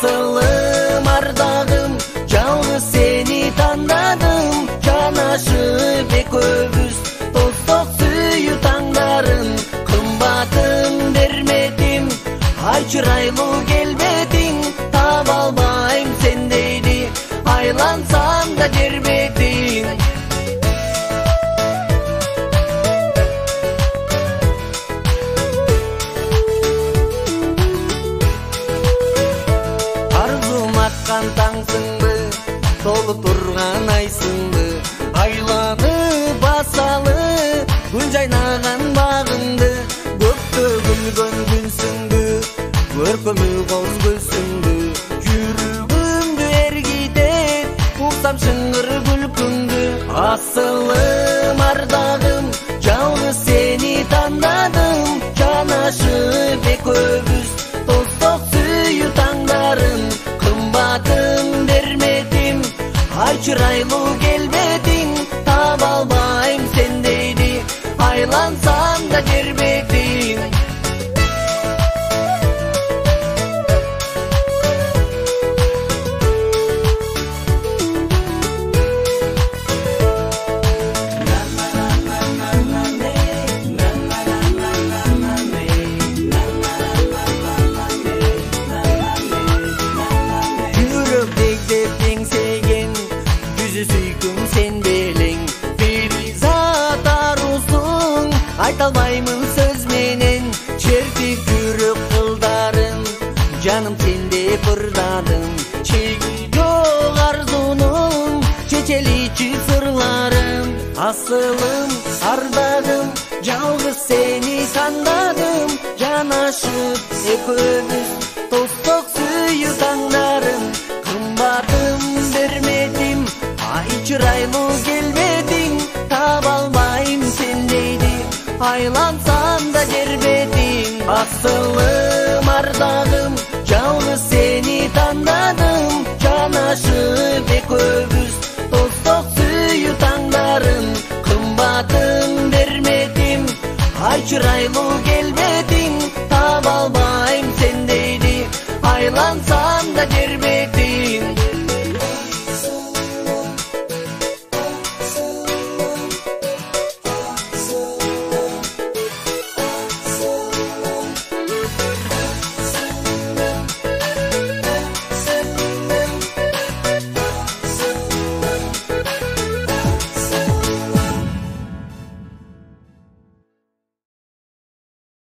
Asılım ardağım, жалгыз seni tandadım. Janaşı bek öbüz, dostok süyü tаңдарым. Kımbatın vermedim, ay çıraylı gelbedin. Taба албайм sendeydi, aylansam da derbetin. Arzum atkan tangsыңбы, толып турган айсыңбы, айланы басалы, гүл жайнаган багыңды, көктө күлгөн күнсүңбү, көркөмү коз көзсүңбү, жүрөгүмдү эргитет, уктам шыңгыр күлкүңдү. Асылым ардагым, жалгыз сени тандадым. Жанашы бек өбүз, досток сүйүү таңдарым. Кымбатын бермедим, ай чырайлуу келбедиң. Таба албайм сендейди, айлансам да жер бетиң. Айталбаймын сөз менен, чертип жүрөк кылдарым. Жаным сенде кырдадым, чеги жок арзунун, чечеличи сырларым. Асылым ардагым, жалгыз сени тандадым. Жанашып экөөбүз, досток сүйүү таңдарым. Кымбатым бермедим, ай чырайлуу келбедиң. Таба албайм сендейди, айлансам да жер бетиң. Асылым ардагым, жалгыз сени тандадым. Жанашып экөөбүз, досток сүйүү таңдарым. Кымбатын бермедим, ай чырайлуу келбедиң. Таба албайм сендейди, айлансам да жер бетиң.